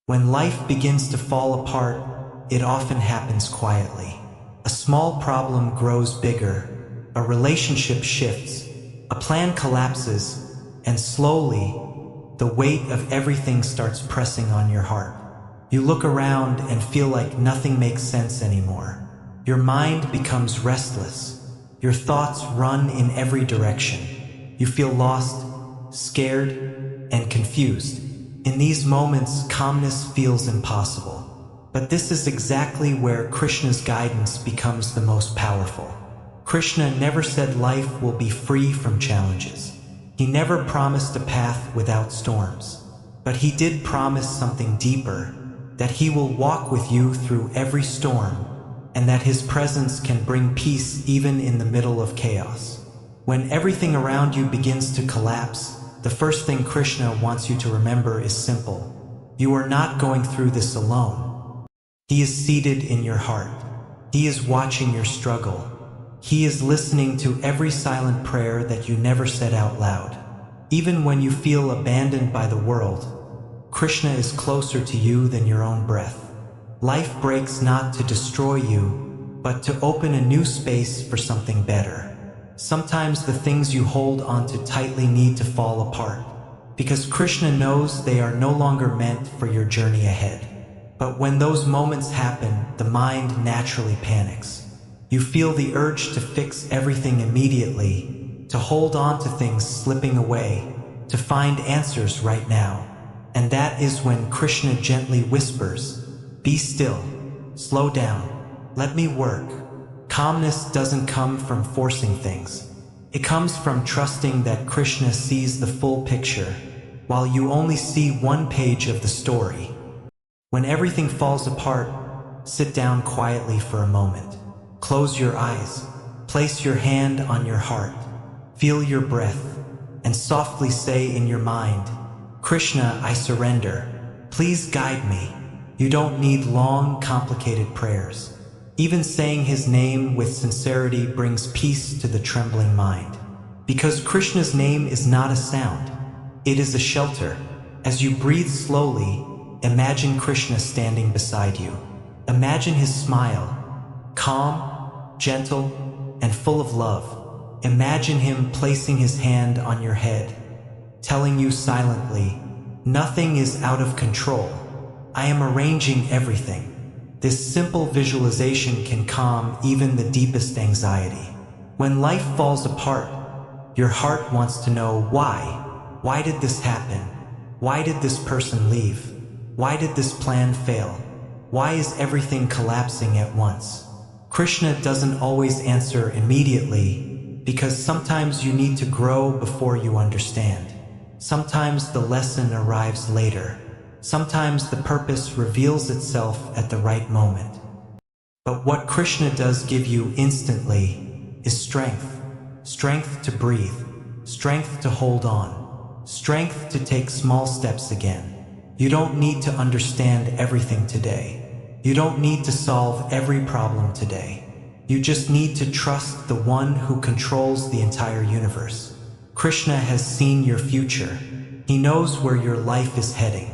When life begins to fall apart, it often happens quietly. A small problem grows bigger, a relationship shifts, a plan collapses, and slowly, the weight of everything starts pressing on your heart. You look around and feel like nothing makes sense anymore. Your mind becomes restless. Your thoughts run in every direction. You feel lost, scared, and confused. In these moments, calmness feels impossible. But this is exactly where Krishna's guidance becomes the most powerful. Krishna never said life will be free from challenges. He never promised a path without storms. But he did promise something deeper, that he will walk with you through every storm, and that his presence can bring peace even in the middle of chaos. When everything around you begins to collapse, the first thing Krishna wants you to remember is simple. You are not going through this alone. He is seated in your heart. He is watching your struggle. He is listening to every silent prayer that you never said out loud. Even when you feel abandoned by the world, Krishna is closer to you than your own breath. Life breaks not to destroy you, but to open a new space for something better. Sometimes the things you hold onto tightly need to fall apart, because Krishna knows they are no longer meant for your journey ahead. But when those moments happen, the mind naturally panics. You feel the urge to fix everything immediately, to hold on to things slipping away, to find answers right now. And that is when Krishna gently whispers, "Be still, slow down, let me work." Calmness doesn't come from forcing things. It comes from trusting that Krishna sees the full picture, while you only see one page of the story. When everything falls apart, sit down quietly for a moment. Close your eyes, place your hand on your heart, feel your breath, and softly say in your mind, "Krishna, I surrender. Please guide me." You don't need long, complicated prayers. Even saying his name with sincerity brings peace to the trembling mind. Because Krishna's name is not a sound, it is a shelter. As you breathe slowly, imagine Krishna standing beside you. Imagine his smile, calm, gentle, and full of love. Imagine him placing his hand on your head, telling you silently, "Nothing is out of control. I am arranging everything." This simple visualization can calm even the deepest anxiety. When life falls apart, your heart wants to know why. Why did this happen? Why did this person leave? Why did this plan fail? Why is everything collapsing at once? Krishna doesn't always answer immediately, because sometimes you need to grow before you understand. Sometimes the lesson arrives later. Sometimes the purpose reveals itself at the right moment. But what Krishna does give you instantly is strength. Strength to breathe. Strength to hold on. Strength to take small steps again. You don't need to understand everything today. You don't need to solve every problem today. You just need to trust the one who controls the entire universe. Krishna has seen your future. He knows where your life is heading.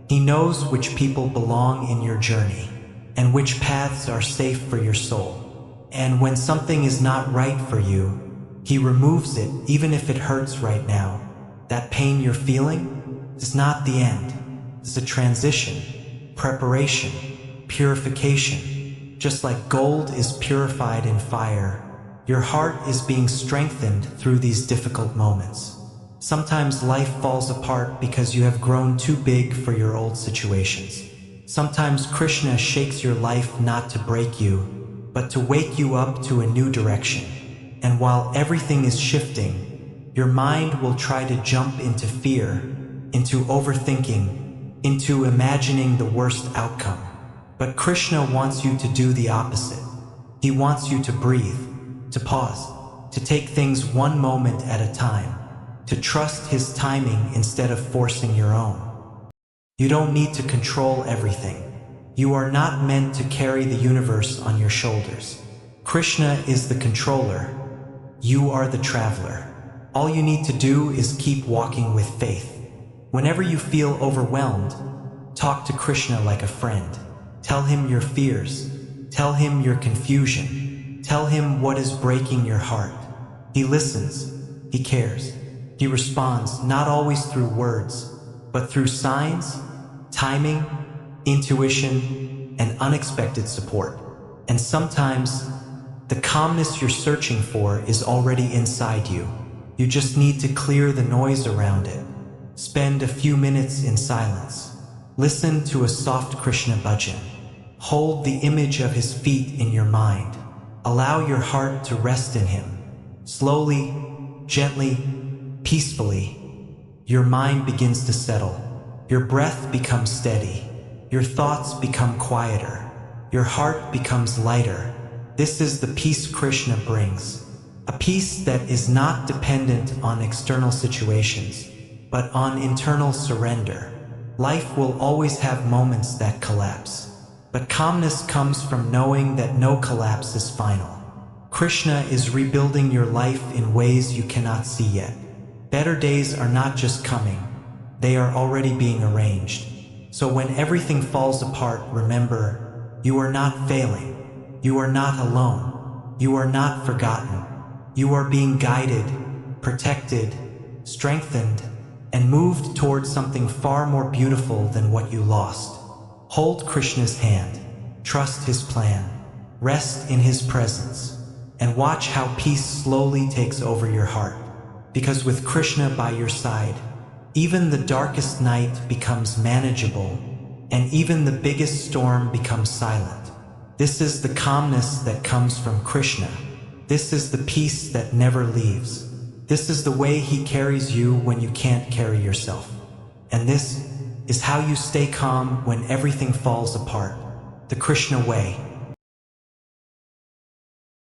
He knows which people belong in your journey, and which paths are safe for your soul. And when something is not right for you, he removes it even if it hurts right now. That pain you're feeling is not the end. It's a transition, preparation, purification. Just like gold is purified in fire, your heart is being strengthened through these difficult moments. Sometimes life falls apart because you have grown too big for your old situations. Sometimes Krishna shakes your life not to break you, but to wake you up to a new direction. And while everything is shifting, your mind will try to jump into fear, into overthinking, into imagining the worst outcome. But Krishna wants you to do the opposite. He wants you to breathe, to pause, to take things one moment at a time, to trust his timing instead of forcing your own. You don't need to control everything. You are not meant to carry the universe on your shoulders. Krishna is the controller. You are the traveler. All you need to do is keep walking with faith. Whenever you feel overwhelmed, Talk to Krishna like a friend. Tell him your fears. Tell him your confusion. Tell him what is breaking your heart. He listens. He cares. He responds not always through words, but through signs, timing, intuition, and unexpected support. And sometimes, the calmness you're searching for is already inside you. You just need to clear the noise around it. Spend a few minutes in silence. Listen to a soft Krishna bhajan. Hold the image of his feet in your mind. Allow your heart to rest in him. Slowly, gently, peacefully, your mind begins to settle. Your breath becomes steady. Your thoughts become quieter. Your heart becomes lighter. This is the peace Krishna brings. A peace that is not dependent on external situations, but on internal surrender. Life will always have moments that collapse, but calmness comes from knowing that no collapse is final. Krishna is rebuilding your life in ways you cannot see yet. Better days are not just coming, they are already being arranged. So when everything falls apart, remember, you are not failing. You are not alone. You are not forgotten. You are being guided, protected, strengthened, and moved towards something far more beautiful than what you lost. Hold Krishna's hand, trust his plan, rest in his presence, and watch how peace slowly takes over your heart. Because with Krishna by your side, even the darkest night becomes manageable, and even the biggest storm becomes silent. This is the calmness that comes from Krishna. This is the peace that never leaves. This is the way he carries you when you can't carry yourself. And this is how you stay calm when everything falls apart. The Krishna way.